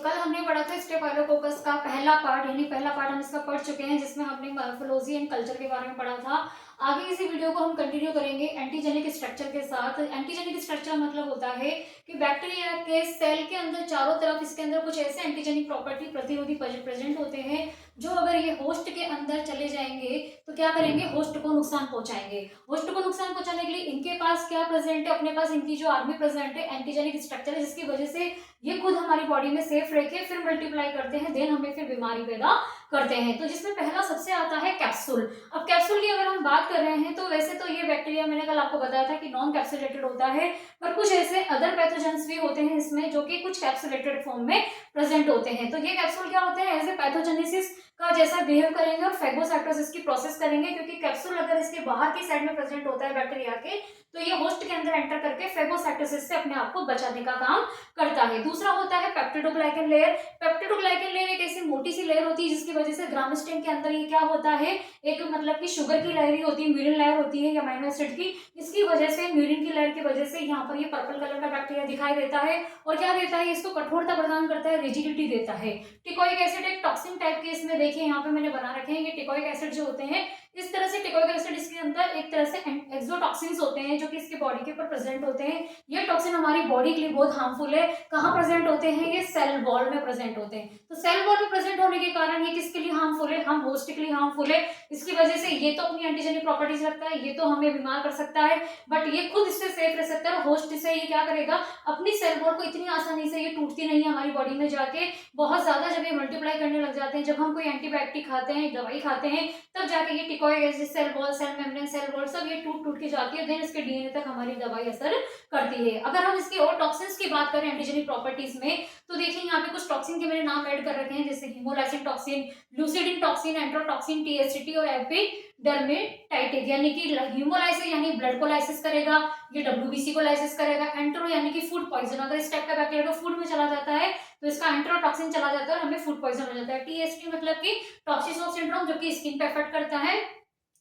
कल हमने पढ़ा था स्टेफाइलोकोकस का पहला पार्ट, यानी पहला पार्ट हम इसका पढ़ चुके हैं, जिसमें हमने मॉर्फोलॉजी एंड कल्चर के बारे में पढ़ा था। आगे इसी वीडियो को हम कंटिन्यू करेंगे एंटीजेनिक स्ट्रक्चर के साथ। एंटीजेनिक स्ट्रक्चर मतलब होता है कि बैक्टीरिया के सेल के अंदर चारों तरफ इसके अंदर कुछ ऐसे एंटीजेनिक प्रॉपर्टी प्रतिरोधी प्रेजेंट होते हैं जो अगर ये होस्ट के अंदर चले जाएंगे तो क्या करेंगे, होस्ट को नुकसान पहुंचाएंगे। होस्ट को नुकसान पहुंचाने के लिए इनके पास क्या प्रेजेंट है, अपने पास इनकी जो आर्मी प्रेजेंट है, एंटीजेनिक स्ट्रक्चर है, जिसकी वजह से ये खुद हमारी बॉडी में सेफ रह के फिर मल्टीप्लाई करते हैं, देन हमें फिर बीमारी पैदा करते हैं। तो जिसमें पहला सबसे आता है कैप्सूल। अब कैप्सूल की अगर हम बात कर रहे हैं तो वैसे तो ये बैक्टीरिया मैंने कल आपको बताया था कि नॉन कैप्सुलेटेड होता है, पर कुछ ऐसे अदर पैथोजेंस भी होते हैं इसमें जो कि कुछ कैप्सुलेटेड फॉर्म में प्रेजेंट होते हैं। तो ये कैप्सूल क्या होते हैं, एज ए पैथोजेनेसिस का जैसा बिहेव करेंगे और फेगोसाइटोसिस की प्रोसेस करेंगे, क्योंकि कैप्सूल अगर इसके बाहर की साइड में प्रेजेंट होता है बैक्टीरिया के, तो ये होस्ट के अंदर एंटर करके फेगोसाइटोसिस से अपने आप को बचाने का काम करता है। दूसरा होता है पेप्टिडोग्लाइकन लेयर। पेप्टिडोग्लाइकन लेयर एक ऐसी मोटी सी लेयर होती है जिसकी वजह से ग्राम स्टेन के अंदर ये क्या होता है, एक मतलब कि शुगर की लेयर ही होती है, म्यूरिन लेयर होती है या अमीनो एसिड की। इसकी वजह से म्यूरिन की लेयर की वजह से यहाँ पर ये पर्पल कलर का बैक्टीरिया दिखाई देता है और क्या देता है, इसको कठोरता प्रदान करता है, रिजिडिटी देता है। टिकोइक एसिड एक टॉक्सिन टाइप के इसमें देखिए यहाँ पे मैंने बना रखे हैं, ये टिकोइक एसिड जो होते हैं इस तरह से टिकोइक एसिड इसके अंदर एक तरह से एक्सोटॉक्सिन्स होते हैं जो कि इसके बॉडी के ऊपर प्रेजेंट होते हैं। ये टॉक्सिन हमारी बॉडी के लिए बहुत हार्मफुल है। कहाँ प्रेजेंट होते हैं, ये सेल वॉल में प्रेजेंट होते हैं। तो सेल वॉल में प्रेजेंट होने के कारण ये किसके लिए हार्मफुल है, हम होस्ट के लिए हार्मफुल है। इसकी वजह से ये तो अपनी एंटीजेनिक प्रॉपर्टीज रखता है, ये तो हमें बीमार कर सकता है, बट ये खुद इससे सेफ रह सकता है। और होस्ट से ये क्या करेगा, अपनी सेल वॉल को इतनी आसानी से ये टूटती नहीं है हमारी बॉडी में जाके, बहुत ज्यादा जब ये मल्टीप्लाई करने लग जाते हैं, जब हम कोई एंटीबायोटिक खाते हैं, दवाई खाते हैं, तब जाके ये teichoic acid, cell wall, cell membrane, cell wall सब ये टूट टूट के जाती है, देन इसके डीएनए तक हमारी दवाई असर करती है। अगर हम इसके और टॉक्सिन्स की बात करें एंटीजेनिक प्रॉपर्टीज में, तो देखिए यहाँ पे कुछ टॉक्सिन के मैंने नाम ऐड कर रखे हैं, जैसे हीमोलाइसिन टॉक्सिन, लूसिडिन टॉक्सिन, एंट्रोटॉक्सिन, टीएसटी और एपिडर्मेटाइटिक, यानी कि हीमोलाइसिस यानी ब्लड को लाइसिस करेगा, ये डब्ल्यूबीसी को लाइसिस करेगा। एंट्रो यानी कि फूड पॉइजन, अगर इस टाइप का बैक्टीरिया फूड में चला जाता है तो इसका एंट्रोटॉक्सिन चला जाता है और हमें फूड पॉइजन हो जाता है। टीएसटी मतलब कि टॉक्सिक शॉक सिंड्रोम, जो कि स्किन पे इफेक्ट करता है।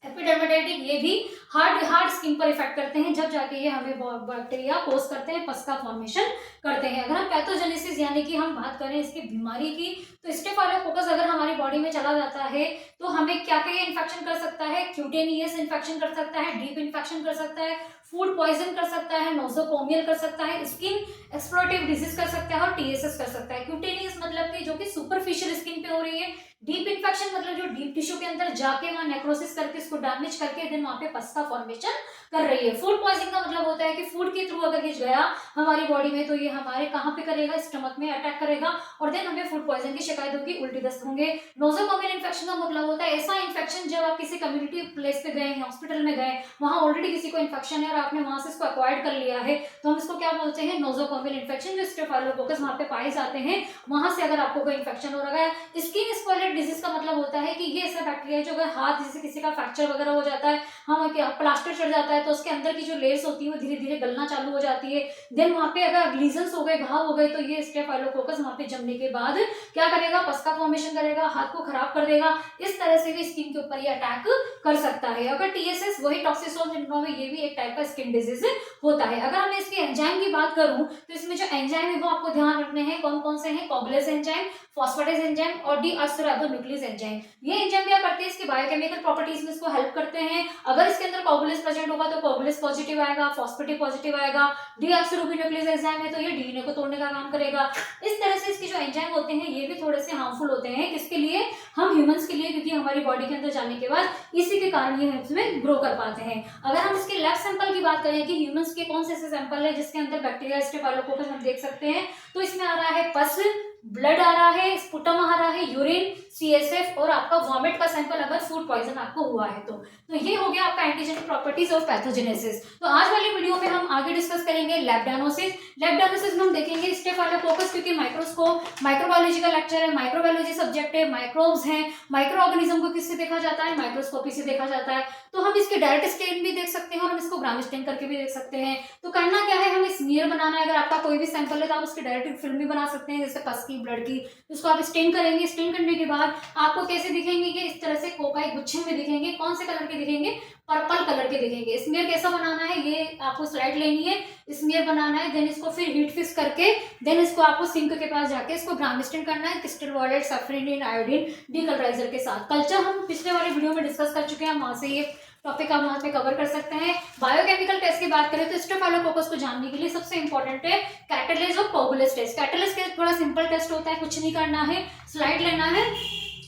एपिडर्मेटाइटिक ये भी हार्ड स्किन पर इफेक्ट करते हैं, जब जाके ये हमें बैक्टीरिया कोस करते हैं, पस का फॉर्मेशन करते हैं। अगर हम पैथोजेनेसिस यानी कि हम बात करें इसकी बीमारी की, तो स्टेफाइलोकोकस अगर हमारी बॉडी में चला जाता है तो हमें क्या क्या इन्फेक्शन कर सकता है, क्यूटेनियस इन्फेक्शन कर सकता है, डीप इन्फेक्शन कर सकता है, फूड पॉइजन कर सकता है, नोसोकोमियल कर सकता है, स्किन एक्सप्लोरेटिव डिजीज कर सकता है और टीएसएस कर सकता है। क्यूटेनियस मतलब कि जो कि सुपरफिशियल स्किन पे हो रही है, डीप इन्फेक्शन मतलब जो डीप टिश्यू के अंदर जाके वहां नेक्रोसिस करके इसको डैमेज करके देन वहां पे पस का फॉर्मेशन कर रही है। फूड पॉइजनिंग का मतलब होता है कि फूड के थ्रू अगर ये गया हमारी बॉडी में तो ये हमारे कहाँ पे करेगा, स्टमक में अटैक करेगा और देन हमें फूड पॉइजन की शिकायत होगी, उल्टी दस्त होंगे। नोसोकोमियल इन्फेक्शन का मतलब होता है ऐसा इन्फेक्शन जब आप किसी कम्युनिटी प्लेस पे गए हैं, हॉस्पिटल में गए, वहां ऑलरेडी किसी को इन्फेक्शन है और आपने वहां से इसको एक्वायर्ड कर लिया है, तो हम इसको क्या बोलते हैं, नोसोकोमियल इन्फेक्शन। जो स्टेफाइलोकोकस वहां पे पाए जाते हैं, वहां से अगर आपको कोई इन्फेक्शन हो रहा है। स्किन स्पॉइलेट डिजीज का मतलब होता है कि ये ऐसा बैक्टीरिया जो अगर हाथ जैसे किसी का फ्रैक्चर वगैरह हो जाता है, हम प्लास्टर चढ़ जाता है तो उसके अंदर की जो लेयर्स होती है वो धीरे धीरे गलना चालू हो जाती है। देन वहां पे अगर लीजन्स हो गए, घाव हो गए, तो ये स्टेफाइलोकोकस वहां पे जमने के बाद क्या करेगा, पस का फॉर्मेशन करेगा, हाथ को खराब कर देगा। इस तरह से भी स्किन के ऊपर ये अटैक कर सकता है। अगर टीएसएस वही टॉक्सिक शॉक सिंड्रोम है, ये भी एक टाइप का स्किन डिजीज होता है। अगर मैं इसके एंजाइम की बात करूं तो इसमें जो एंजाइम है वो आपको ध्यान रखने हैं, कौन कौन से हैं, कोगुलेस एंजाइम, फॉस्फेटेज एंजाइम और डीऑक्सीराइबोन्यूक्लियस एंजाइम। ये एंजाइम क्या करते हैं, इसकी बायोकेमिकल प्रॉपर्टीज में इसको हेल्प करते हैं। अगर इसके अंदर कोगुलेस प्रेजेंट होगा तो कोगुलेस पॉजिटिव आएगा, फॉस्फेटिव पॉजिटिव आएगा। डीऑक्सीराइबोन्यूक्लियस एंजाइम है तो ये डीएनए को तोड़ने का काम करेगा। इस तरह से इसके जो एंजाइम होते हैं ये भी थोड़े से हार्मफुल होते हैं, किसके लिए, हम ह्यूमंस के लिए, क्योंकि हमारी बॉडी के अंदर जाने के बाद इसी के कारण ये इसमें ग्रो कर पाते हैं। अगर हम इसके लैब सैंपल की बात करें कि ह्यूमंस के कौन से ऐसे सैंपल है जिसके अंदर बैक्टीरिया स्टेफाइलोकोकस हम देख सकते हैं, तो इसमें आ रहा है पस, ब्लड आ रहा है, स्पुटम आ रहा है, यूरिन, सीएसएफ और आपका वॉमिट का सैंपल अगर फूड पॉइजन आपको हुआ है तो ये हो गया आपका एंटीजेनिक प्रॉपर्टीज ऑफ पैथोजेनेसिस। तो आज वाली वीडियो में हम आगे डिस्कस करेंगे लैब्डानोसिस। लैब्डानोसिस में हम देखेंगे स्टेफाइलोकोकस, क्योंकि माइक्रोस्कोप माइक्रोबायोलॉजी का लेक्चर है, माइक्रोबायोलॉजी सब्जेक्ट है, माइक्रोब्स हैं, माइक्रो ऑर्गेनिज्म को किससे देखा जाता है, माइक्रोस्कोपी से देखा जाता है। तो हम इसके डायरेक्ट स्टेन भी देख सकते हैं और हम इसको ग्राम स्टेन करके भी देख सकते हैं। तो करना क्या है, हमें स्मीयर बनाना है। अगर आपका कोई भी सैंपल है तो आप उसकी डायरेक्ट फिल्म भी बना सकते हैं, जैसे पस की, ब्लड की, उसको आप स्टेन करेंगे। स्टेन करने के बाद बाद आपको कैसे दिखेंगे, ये इस तरह से कोकाई गुच्छे में दिखेंगे। कौन से कलर के दिखेंगे, पर्पल कलर के दिखेंगे। स्मीयर कैसा बनाना है, ये आपको स्लाइड लेनी है, स्मीयर बनाना है, देन इसको फिर हीट फिक्स करके देन इसको आपको सिंक के पास जाके इसको ग्राम स्टेन करना है क्रिस्टल वॉलेट सफरीन आयोडीन डीकलराइजर के साथ। कल्चर हम पिछले वाले वीडियो में डिस्कस कर चुके हैं, वहां से ये टॉपिक आप वहां पे कवर कर सकते हैं। बायोकेमिकल टेस्ट की बात करें तो स्टेफाइलोकोकस को जानने के लिए सबसे इंपॉर्टेंट है कैटलेज और कोगुलेस टेस्ट। कैटलेज के थोड़ा सिंपल टेस्ट होता है, कुछ नहीं करना है, स्लाइड लेना है,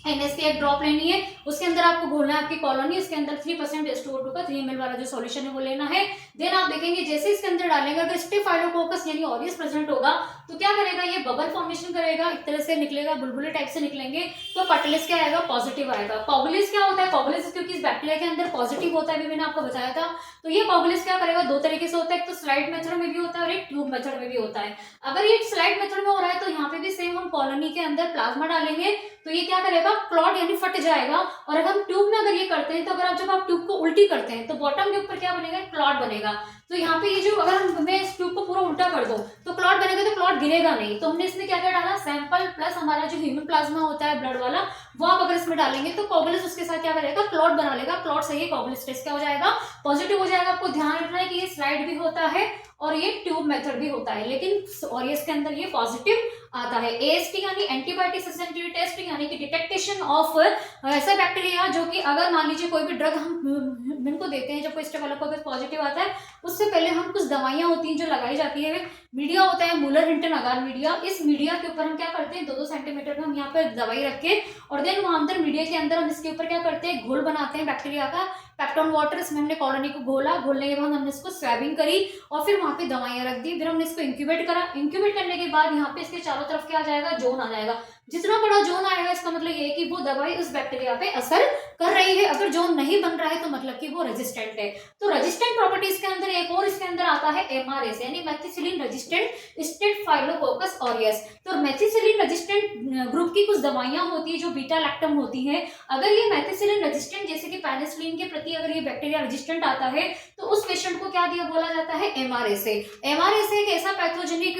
NS की एक ड्रॉप लेनी है, उसके अंदर आपको घोलना है आपकी कॉलोनी, उसके अंदर 3% H2O2 का 3 ml वाला जो सॉल्यूशन है वो लेना है। देन आप देखेंगे जैसे इसके अंदर डालेंगे अगर स्टेफाइलोकोकस यानी ऑरियस प्रेजेंट होगा तो क्या करेगा, ये बबल फॉर्मेशन करेगा, एक तरह से निकलेगा, बुलबुले टाइप से निकलेंगे, तो कैटलिस्ट क्या आएगा, पॉजिटिव आएगा। कोगुलेस क्या होता है, कोगुलेस क्योंकि इस बैक्टीरिया के अंदर पॉजिटिव होता है, अभी मैंने आपको बताया था। तो ये कोगुलेस क्या करेगा, दो तरीके से होता है, एक तो स्लाइड मेथड में भी होता है और एक ट्यूब मेथड में भी होता है। अगर ये स्लाइड मेथड में हो रहा है तो यहाँ पे भी सेम हम कॉलोनी के अंदर प्लाज्मा डालेंगे तो ये क्या करेगा, क्लॉट यानी फट जाएगा। और अगर हम ट्यूब में अगर ये करते हैं तो अगर जब आप ट्यूब को उल्टी करते हैं तो बॉटम के ऊपर क्या बनेगा, क्लॉट बनेगा। तो यहाँ पे ये जो अगर मैं इस ट्यूब को पूरा उल्टा कर दूं तो क्लॉट बनेगा, तो क्लॉट गिरेगा नहीं। तो हमने इसमें क्या क्या डाला, सैंपल प्लस हमारा जो ह्यूमन प्लाज्मा होता है ब्लड वाला, वो आप अगर इसमें डालेंगे तो कोगुलेस उसके साथ क्या करेगा, क्लॉट बना लेगा। क्लॉट से ये कोगुलेस टेस्ट क्या हो जाएगा, पॉजिटिव हो जाएगा। आपको ध्यान रखना है कि ये स्लाइड भी होता है और ये ट्यूब मेथड भी होता है, लेकिन और इसके अंदर ये पॉजिटिव आता है। AST यानी एंटीबायोटिक सेंसिटिविटी टेस्ट यानी कि डिटेक्टेशन ऑफ ऐसा बैक्टीरिया जो कि अगर मान लीजिए कोई भी ड्रग हम इनको देते हैं, जब कोई स्टेफाइलोकोकस पॉजिटिव आता है उससे पहले हम कुछ दवाइयां होती हैं जो लगाई जाती है, मीडिया होता है मूलर हिंटन अगार मीडिया। इस मीडिया के ऊपर हम क्या करते हैं, 2-2 सेंटीमीटर में हम यहाँ पर दवाई रख के और देन वहां अंदर मीडिया के अंदर हम इसके ऊपर क्या करते हैं, घोल बनाते हैं बैक्टीरिया का, पेप्टोन वाटर। इसमें हमने कॉलोनी को घोला, घोलने के बाद हमने इसको स्वैबिंग करी और फिर वहां पे दवाइयां रख दी, फिर हमने इसको इंक्यूबेट करा। इंक्यूबेट करने के बाद यहाँ पे इसके चारों तरफ क्या आ जाएगा, जोन आ जाएगा। जितना बड़ा जोन आएगा इसका मतलब ये है कि वो दवाई उस बैक्टीरिया पे असर कर रही है। अगर जोन नहीं बन रहा है तो मतलब कि वो रेजिस्टेंट है। तो रेजिस्टेंट प्रॉपर्टीज के अंदर एक और इसके अंदर आता है MRSA यानी मेथिसिलिन रेजिस्टेंट स्टेफाइलोकोकस ऑरियस। तो मेथिसिलिन रेजिस्टेंट ग्रुप की कुछ दवाइयां होती है जो बीटा लैक्टम होती है। अगर ये मेथिसिलिन रेजिस्टेंट जैसे कि पेनिसिलिन के प्रति अगर ये बैक्टीरिया रेजिस्टेंट आता है तो उस पेशेंट को क्या दिया बोला जाता है, MRSA। MRSA एक ऐसा पैथोजेनिक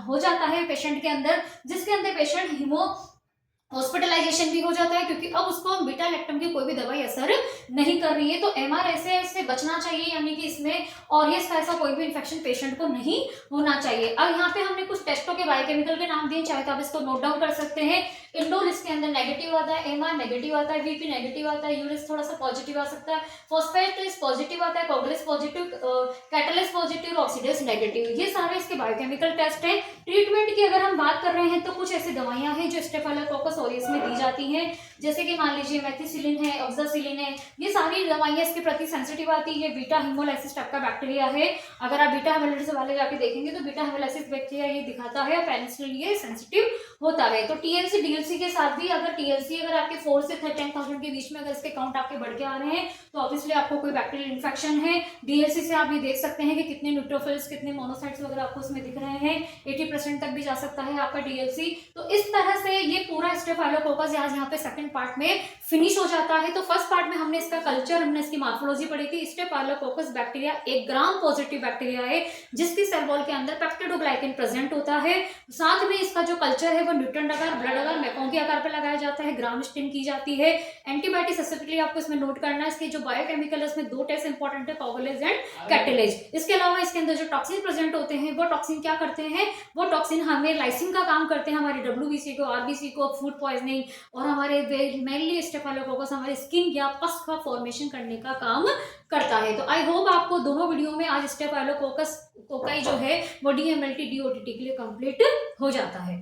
हो जाता है पेशेंट के अंदर जिसके अंदर पेशेंट हॉस्पिटलाइजेशन भी हो जाता है, क्योंकि अब उसको बीटा लैक्टम की कोई भी दवाई असर नहीं कर रही है। तो MRSA से बचना चाहिए, यानी कि इसमें ऑरियस का ऐसा कोई भी इन्फेक्शन पेशेंट को नहीं होना चाहिए। अब यहाँ पे हमने कुछ टेस्टों के बायोकेमिकल के नाम दिए, चाहे तो आप इसको नोट डाउन कर सकते हैं। इंडोल इसके अंदर नेगेटिव आता है, MR नेगेटिव आता है, VP नेगेटिव आता है, यूरिस थोड़ा सा पॉजिटिव आ सकता है, फॉस्फेट पॉजिटिव आता है, coagulase positive, catalase positive, oxidase negative. ये सारे इसके बायोकेमिकल टेस्ट हैं। ट्रीटमेंट की अगर हम बात कर रहे हैं तो कुछ ऐसी दवाइयां हैं जो स्टेफाइलोकोकस ऑरियस में दी जाती हैं, जैसे कि मान लीजिए मेथिसिलिन है, ऑक्सासिलिन है, ये सारी दवाइयां इसके प्रति सेंसिटिव आती है। बीटा हिमोलाइसिस टाइप का बैक्टीरिया है, अगर आप बीटा हेमोलाइसिस वाले जाके देखेंगे तो बीटा हेमोलाइसिस बैक्टीरिया ये दिखाता है, पेनिसिलिन ये सेंसिटिव होता है। तो TLC DLC के साथ भी अगर TLC अगर आपके 4 से 10,000 के बीच में अगर इसके काउंट आपके बढ़ के आ रहे हैं तो ऑब्वियसली आपको कोई बैक्टीरियल इन्फेक्शन है। DLC से आप ये देख सकते हैं कि कितने न्यूट्रोफिल्स, कितने मोनोसाइट्स वगैरह आपको इसमें दिख रहे हैं, 80% तक भी जा सकता है आपका DLC। तो इस तरह से ये पूरा स्टेफाइलोकोकस यहाँ पे सेकंड पार्ट में फिनिश हो जाता है। तो फर्स्ट पार्ट में हमने इसका कल्चर, हमने इसकी मॉर्फोलॉजी पढ़ी थी। स्टेफाइलोकोकस बैक्टीरिया एक ग्राम पॉजिटिव बैक्टीरिया है जिसकी सेल वॉल के अंदर पेप्टिडोग्लाइकेन प्रेजेंट होता है। साथ में इसका जो कल्चर है वो न्यूट्रन आकार, ब्लड आकार, मैकों के आकार पर लगाया जाता है, ग्राम स्टेन की जाती है। एंटीबायोटिक स्पेसिफिकली आपको इसमें नोट करना है। इसके जो बायोकेमिकल है उसमें 2 टेस्ट इंपॉर्टेंट है, कोगुलेज एंड कैटलेज। इसके अलावा इसके अंदर जो टॉक्सिन प्रेजेंट होते हैं वो टॉक्सिन क्या करते हैं, वो टॉक्सिन हमें लाइसिन का काम करते हैं, हमारे WBC को, RBC को, फूड पॉइजनिंग और हमारे मेनली स्टेफाइलोकोकस हमारे स्किन या पस का फॉर्मेशन करने का काम करता है। तो आई होप आपको दोनों वीडियो में आज स्टेफाइलोकोकस कोकाई जो है वो DMLT DOTT के लिए कंप्लीट हो जाता है।